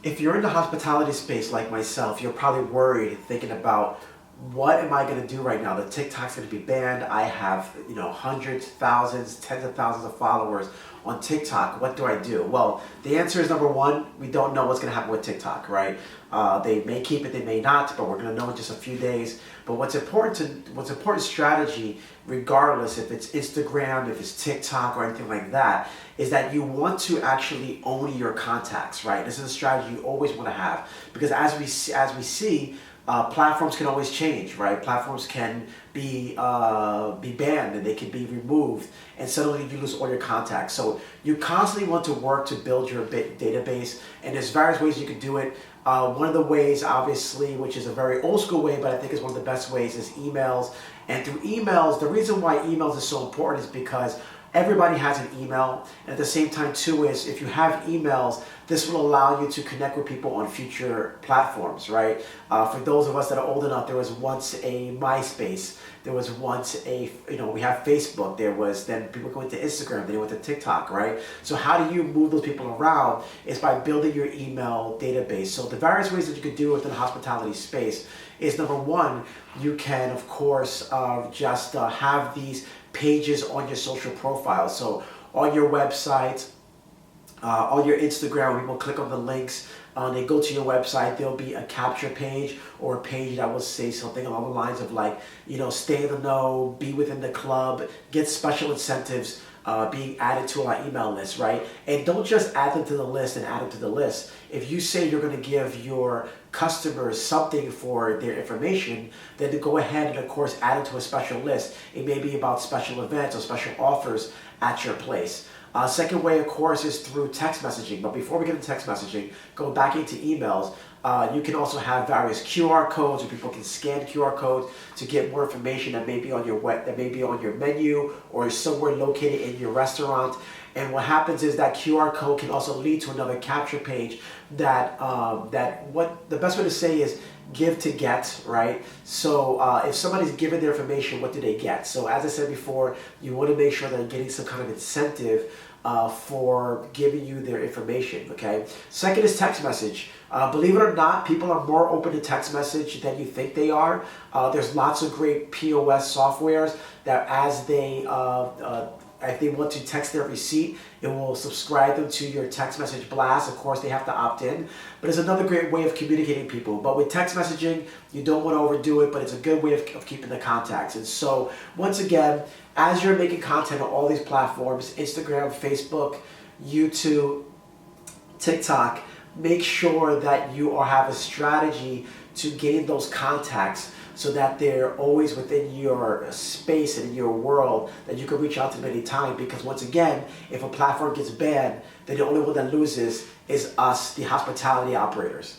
If you're in the hospitality space like myself, you're probably worried, thinking about what am I going to do right now? The TikTok's going to be banned. I have, hundreds, thousands, tens of thousands of followers on TikTok. What do I do? Well, the answer is number one, we don't know what's going to happen with TikTok, right? They may keep it, they may not, but we're going to know in just a few days. But what's important strategy, regardless if it's Instagram, if it's TikTok or anything like that, is that you want to actually own your contacts, right? This is a strategy you always want to have, because as we see, platforms can always change, right? Platforms can be banned and they can be removed, and suddenly you lose all your contacts. So you constantly want to work to build your database, and there's various ways you can do it. One of the ways, obviously, which is a very old school way, but I think is one of the best ways, is emails. And through emails, the reason why emails is so important is because everybody has an email, and at the same time too is if you have emails, this will allow you to connect with people on future platforms, right? For those of us that are old enough, there was once a MySpace, there was once we have Facebook, then people go into Instagram, then they went to TikTok, right? So how do you move those people around is by building your email database. So the various ways that you could do it within the hospitality space is, number one, you can of course just have these pages on your social profile. So on your website, on your Instagram, when people click on the links, they go to your website, there'll be a capture page or a page that will say something along the lines of like, stay in the know, be within the club, get special incentives, being added to our email list, right? And don't just add them to the list and add them to the list. If you say you're going to give your customers something for their information, then to go ahead and of course add it to a special list. It may be about special events or special offers at your place. Second way, of course, is through text messaging. But before we get into text messaging, go back into emails. You can also have various QR codes where people can scan QR codes to get more information that may be on your menu or somewhere located in your restaurant. And what happens is that QR code can also lead to another capture page what the best way to say is give to get, right? So if somebody's given their information, what do they get? So as I said before, you want to make sure that they're getting some kind of incentive for giving you their information, okay? Second is text message. Believe it or not, people are more open to text message than you think they are. There's lots of great POS softwares that if they want to text their receipt, it will subscribe them to your text message blast. Of course, they have to opt in, but it's another great way of communicating people. But with text messaging, you don't want to overdo it, but it's a good way of keeping the contacts. And so, once again, as you're making content on all these platforms, Instagram, Facebook, YouTube, TikTok, make sure that you have a strategy to gain those contacts so that they're always within your space and in your world that you can reach out to them anytime. Because once again, if a platform gets banned, then the only one that loses is us, the hospitality operators.